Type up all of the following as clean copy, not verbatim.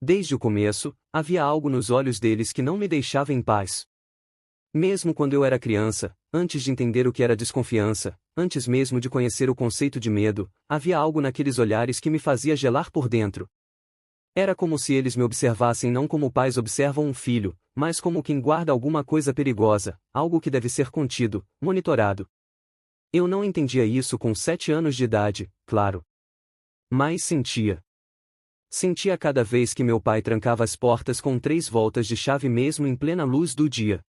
Desde o começo, havia algo nos olhos deles que não me deixava em paz. Mesmo quando eu era criança, antes de entender o que era desconfiança, antes mesmo de conhecer o conceito de medo, havia algo naqueles olhares que me fazia gelar por dentro. Era como se eles me observassem não como pais observam um filho, mas como quem guarda alguma coisa perigosa, algo que deve ser contido, monitorado. Eu não entendia isso com 7 anos de idade, claro. Mas sentia. Sentia cada vez que meu pai trancava as portas com 3 voltas de chave mesmo em plena luz do dia.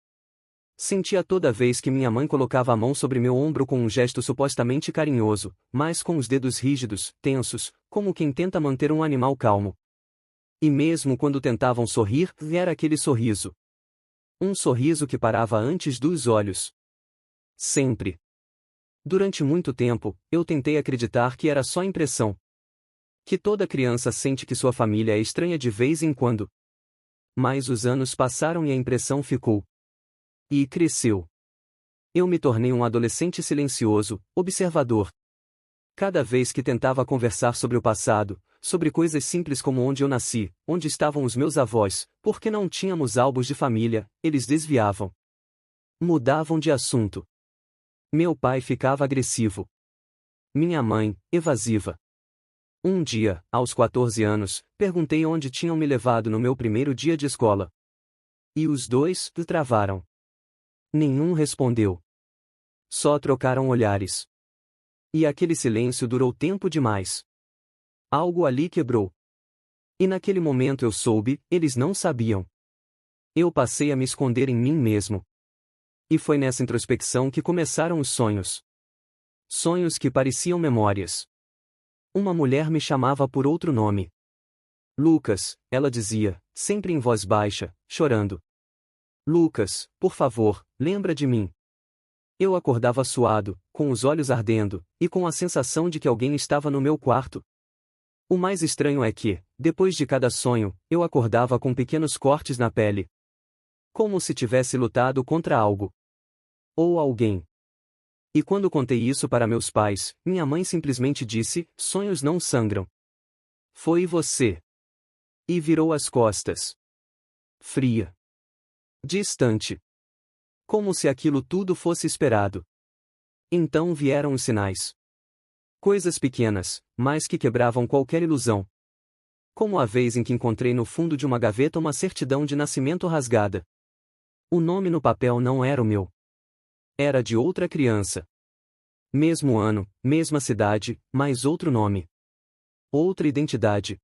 Sentia toda vez que minha mãe colocava a mão sobre meu ombro com um gesto supostamente carinhoso, mas com os dedos rígidos, tensos, como quem tenta manter um animal calmo. E mesmo quando tentavam sorrir, era aquele sorriso. Um sorriso que parava antes dos olhos. Sempre. Durante muito tempo, eu tentei acreditar que era só impressão. Que toda criança sente que sua família é estranha de vez em quando. Mas os anos passaram e a impressão ficou. E cresceu. Eu me tornei um adolescente silencioso, observador. Cada vez que tentava conversar sobre o passado, sobre coisas simples como onde eu nasci, onde estavam os meus avós, porque não tínhamos álbuns de família, eles desviavam. Mudavam de assunto. Meu pai ficava agressivo. Minha mãe, evasiva. Um dia, aos 14 anos, perguntei onde tinham me levado no meu primeiro dia de escola. E os dois travaram. Nenhum respondeu. Só trocaram olhares. E aquele silêncio durou tempo demais. Algo ali quebrou. E naquele momento eu soube, eles não sabiam. Eu passei a me esconder em mim mesmo. E foi nessa introspecção que começaram os sonhos. Sonhos que pareciam memórias. Uma mulher me chamava por outro nome. Lucas, ela dizia, sempre em voz baixa, chorando. Lucas, por favor, lembra de mim. Eu acordava suado, com os olhos ardendo, e com a sensação de que alguém estava no meu quarto. O mais estranho é que, depois de cada sonho, eu acordava com pequenos cortes na pele. Como se tivesse lutado contra algo. Ou alguém. E quando contei isso para meus pais, minha mãe simplesmente disse: sonhos não sangram. Foi você. E virou as costas. Fria. Distante. Como se aquilo tudo fosse esperado. Então vieram os sinais. Coisas pequenas, mas que quebravam qualquer ilusão. Como a vez em que encontrei no fundo de uma gaveta uma certidão de nascimento rasgada. O nome no papel não era o meu. Era de outra criança. Mesmo ano, mesma cidade, mas outro nome. Outra identidade.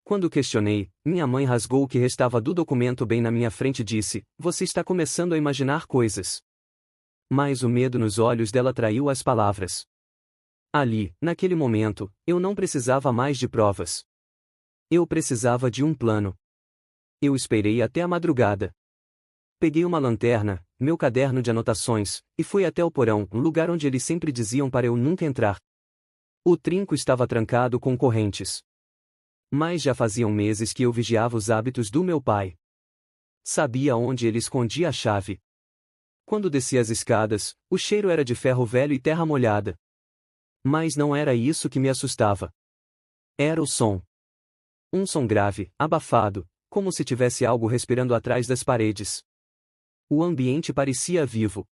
Quando questionei, minha mãe rasgou o que restava do documento bem na minha frente e disse: você está começando a imaginar coisas. Mas o medo nos olhos dela traiu as palavras. Ali, naquele momento, eu não precisava mais de provas. Eu precisava de um plano. Eu esperei até a madrugada. Peguei uma lanterna, meu caderno de anotações, e fui até o porão, um lugar onde eles sempre diziam para eu nunca entrar. O trinco estava trancado com correntes. Mas já faziam meses que eu vigiava os hábitos do meu pai. Sabia onde ele escondia a chave. Quando descia as escadas, o cheiro era de ferro velho e terra molhada. Mas não era isso que me assustava. Era o som. Um som grave, abafado, como se tivesse algo respirando atrás das paredes. O ambiente parecia vivo.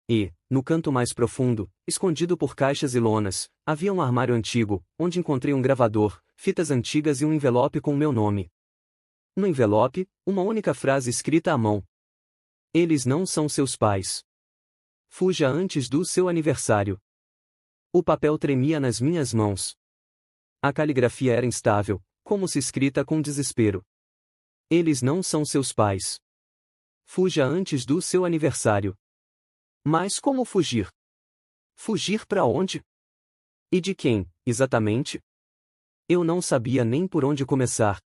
E, no canto mais profundo, escondido por caixas e lonas, havia um armário antigo, onde encontrei um gravador, fitas antigas e um envelope com o meu nome. No envelope, uma única frase escrita à mão. Eles não são seus pais. Fuja antes do seu aniversário. O papel tremia nas minhas mãos. A caligrafia era instável, como se escrita com desespero. Eles não são seus pais. Fuja antes do seu aniversário. Mas como fugir? Fugir para onde? E de quem, exatamente? Eu não sabia nem por onde começar.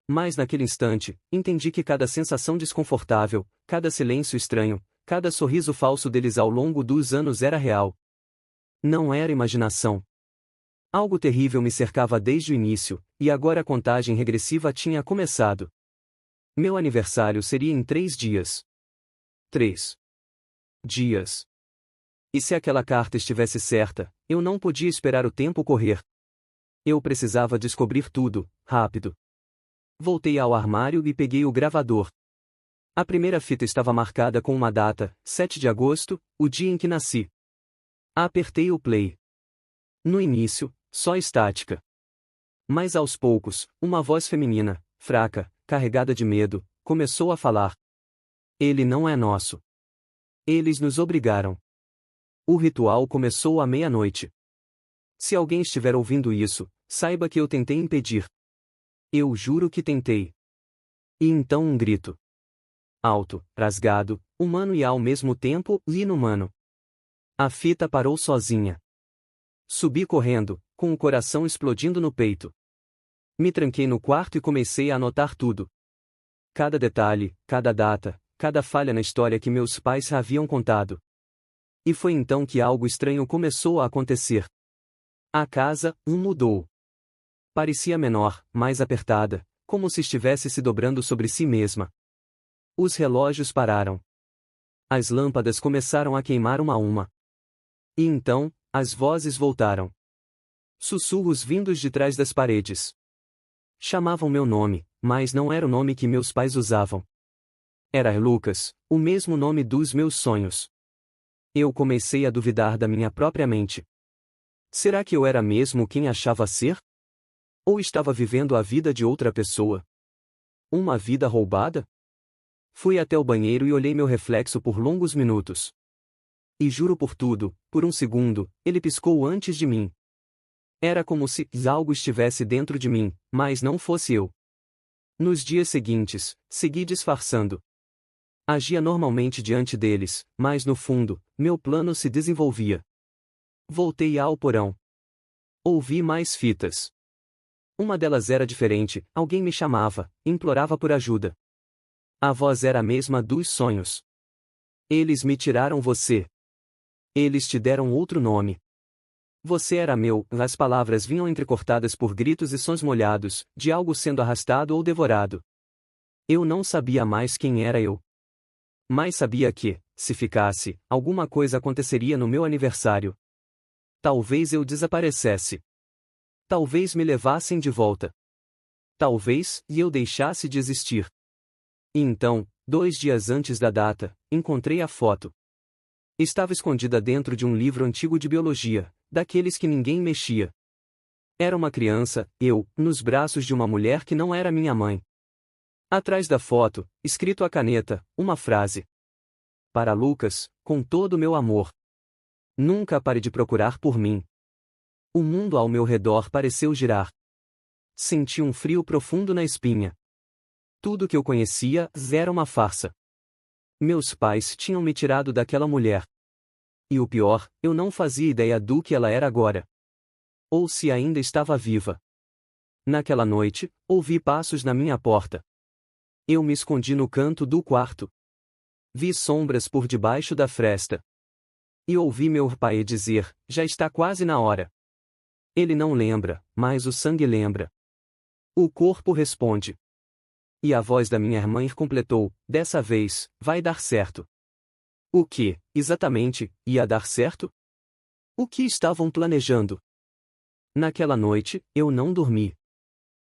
Mas naquele instante, entendi que cada sensação desconfortável, cada silêncio estranho, cada sorriso falso deles ao longo dos anos era real. Não era imaginação. Algo terrível me cercava desde o início, e agora a contagem regressiva tinha começado. Meu aniversário seria em 3 dias. 3 dias. E se aquela carta estivesse certa, eu não podia esperar o tempo correr. Eu precisava descobrir tudo, rápido. Voltei ao armário e peguei o gravador. A primeira fita estava marcada com uma data, 7 de agosto, o dia em que nasci. Apertei o play. No início, só estática. Mas aos poucos, uma voz feminina, fraca, carregada de medo, começou a falar. Ele não é nosso. Eles nos obrigaram. O ritual começou à meia-noite. Se alguém estiver ouvindo isso, saiba que eu tentei impedir. Eu juro que tentei. E então um grito. Alto, rasgado, humano e ao mesmo tempo, inumano. A fita parou sozinha. Subi correndo, com o coração explodindo no peito. Me tranquei no quarto e comecei a anotar tudo. Cada detalhe, cada data, cada falha na história que meus pais haviam contado. E foi então que algo estranho começou a acontecer. A casa, mudou. Parecia menor, mais apertada, como se estivesse se dobrando sobre si mesma. Os relógios pararam. As lâmpadas começaram a queimar uma a uma. E então, as vozes voltaram. Sussurros vindos de trás das paredes. Chamavam meu nome, mas não era o nome que meus pais usavam. Era Lucas, o mesmo nome dos meus sonhos. Eu comecei a duvidar da minha própria mente. Será que eu era mesmo quem achava ser? Ou estava vivendo a vida de outra pessoa? Uma vida roubada? Fui até o banheiro e olhei meu reflexo por longos minutos. E juro por tudo, por um segundo, ele piscou antes de mim. Era como se algo estivesse dentro de mim, mas não fosse eu. Nos dias seguintes, segui disfarçando. Agia normalmente diante deles, mas no fundo, meu plano se desenvolvia. Voltei ao porão. Ouvi mais fitas. Uma delas era diferente, alguém me chamava, implorava por ajuda. A voz era a mesma dos sonhos. Eles me tiraram você. Eles te deram outro nome. Você era meu, as palavras vinham entrecortadas por gritos e sons molhados, de algo sendo arrastado ou devorado. Eu não sabia mais quem era eu. Mas sabia que, se ficasse, alguma coisa aconteceria no meu aniversário. Talvez eu desaparecesse. Talvez me levassem de volta. Talvez eu deixasse de existir. E então, 2 dias antes da data, encontrei a foto. Estava escondida dentro de um livro antigo de biologia, daqueles que ninguém mexia. Era uma criança, eu, nos braços de uma mulher que não era minha mãe. Atrás da foto, escrito à caneta, uma frase. Para Lucas, com todo o meu amor. Nunca pare de procurar por mim. O mundo ao meu redor pareceu girar. Senti um frio profundo na espinha. Tudo que eu conhecia era uma farsa. Meus pais tinham me tirado daquela mulher. E o pior, eu não fazia ideia do que ela era agora. Ou se ainda estava viva. Naquela noite, ouvi passos na minha porta. Eu me escondi no canto do quarto. Vi sombras por debaixo da fresta. E ouvi meu pai dizer, já está quase na hora. Ele não lembra, mas o sangue lembra. O corpo responde. E a voz da minha irmã completou, dessa vez, vai dar certo. O que, exatamente, ia dar certo? O que estavam planejando? Naquela noite, eu não dormi.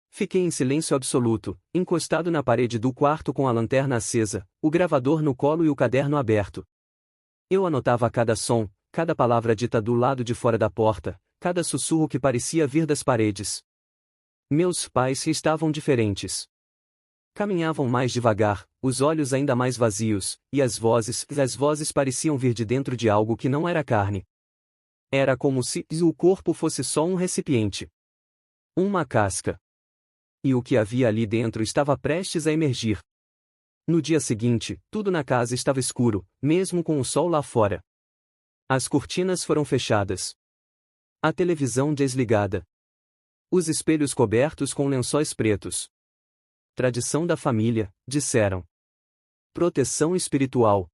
Fiquei em silêncio absoluto, encostado na parede do quarto com a lanterna acesa, o gravador no colo e o caderno aberto. Eu anotava cada som, cada palavra dita do lado de fora da porta, cada sussurro que parecia vir das paredes. Meus pais estavam diferentes. Caminhavam mais devagar, os olhos ainda mais vazios, e as vozes pareciam vir de dentro de algo que não era carne. Era como se o corpo fosse só um recipiente. Uma casca. E o que havia ali dentro estava prestes a emergir. No dia seguinte, tudo na casa estava escuro, mesmo com o sol lá fora. As cortinas foram fechadas. A televisão desligada. Os espelhos cobertos com lençóis pretos. Tradição da família, disseram. Proteção espiritual.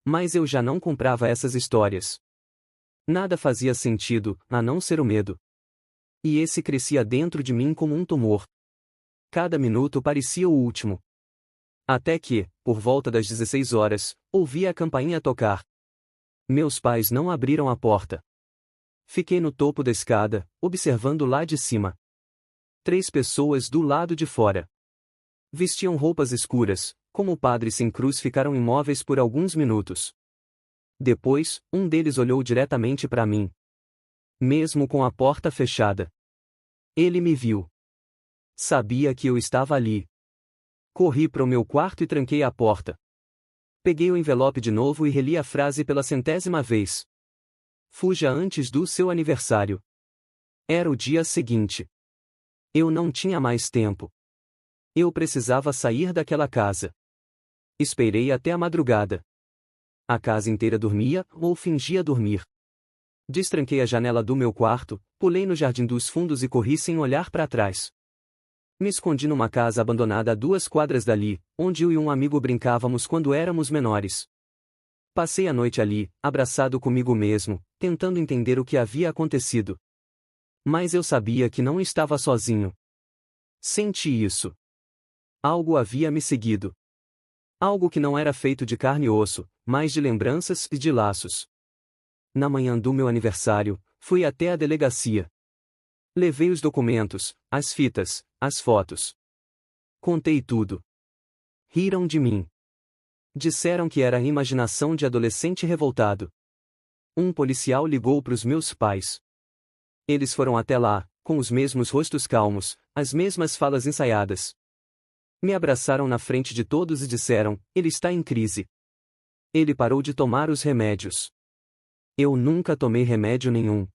Mas eu já não comprava essas histórias. Nada fazia sentido, a não ser o medo. E esse crescia dentro de mim como um tumor. Cada minuto parecia o último. Até que, por volta das 16 horas, ouvi a campainha tocar. Meus pais não abriram a porta. Fiquei no topo da escada, observando lá de cima. 3 pessoas do lado de fora. Vestiam roupas escuras, como o padre sem cruz, ficaram imóveis por alguns minutos. Depois, um deles olhou diretamente para mim. Mesmo com a porta fechada. Ele me viu. Sabia que eu estava ali. Corri para o meu quarto e tranquei a porta. Peguei o envelope de novo e reli a frase pela 100ª vez. Fuja antes do seu aniversário. Era o dia seguinte. Eu não tinha mais tempo. Eu precisava sair daquela casa. Esperei até a madrugada. A casa inteira dormia, ou fingia dormir. Destranquei a janela do meu quarto, pulei no jardim dos fundos e corri sem olhar para trás. Me escondi numa casa abandonada a 2 quadras dali, onde eu e um amigo brincávamos quando éramos menores. Passei a noite ali, abraçado comigo mesmo, tentando entender o que havia acontecido. Mas eu sabia que não estava sozinho. Senti isso. Algo havia me seguido. Algo que não era feito de carne e osso, mas de lembranças e de laços. Na manhã do meu aniversário, fui até a delegacia. Levei os documentos, as fitas, as fotos. Contei tudo. Riram de mim. Disseram que era a imaginação de adolescente revoltado. Um policial ligou para os meus pais. Eles foram até lá, com os mesmos rostos calmos, as mesmas falas ensaiadas. Me abraçaram na frente de todos e disseram: ele está em crise. Ele parou de tomar os remédios. Eu nunca tomei remédio nenhum.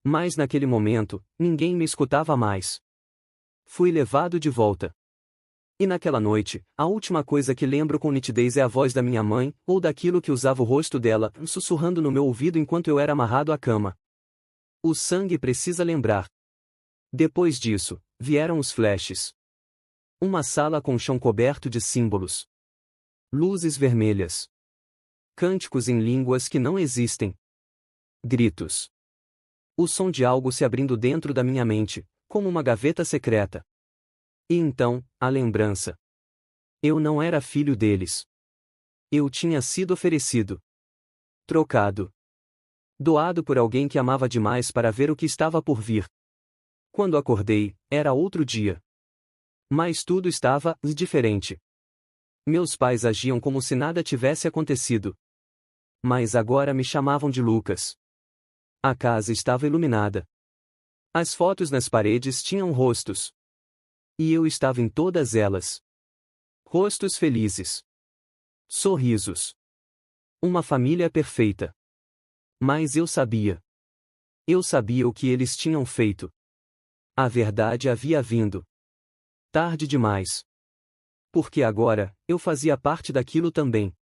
Mas naquele momento, ninguém me escutava mais. Fui levado de volta. E naquela noite, a última coisa que lembro com nitidez é a voz da minha mãe, ou daquilo que usava o rosto dela, sussurrando no meu ouvido enquanto eu era amarrado à cama. O sangue precisa lembrar. Depois disso, vieram os flashes. Uma sala com o chão coberto de símbolos. Luzes vermelhas. Cânticos em línguas que não existem. Gritos. O som de algo se abrindo dentro da minha mente, como uma gaveta secreta. E então, a lembrança. Eu não era filho deles. Eu tinha sido oferecido. Trocado. Doado por alguém que amava demais para ver o que estava por vir. Quando acordei, era outro dia. Mas tudo estava diferente. Meus pais agiam como se nada tivesse acontecido. Mas agora me chamavam de Lucas. A casa estava iluminada. As fotos nas paredes tinham rostos. E eu estava em todas elas. Rostos felizes. Sorrisos. Uma família perfeita. Mas eu sabia. Eu sabia o que eles tinham feito. A verdade havia vindo. Tarde demais. Porque agora, eu fazia parte daquilo também.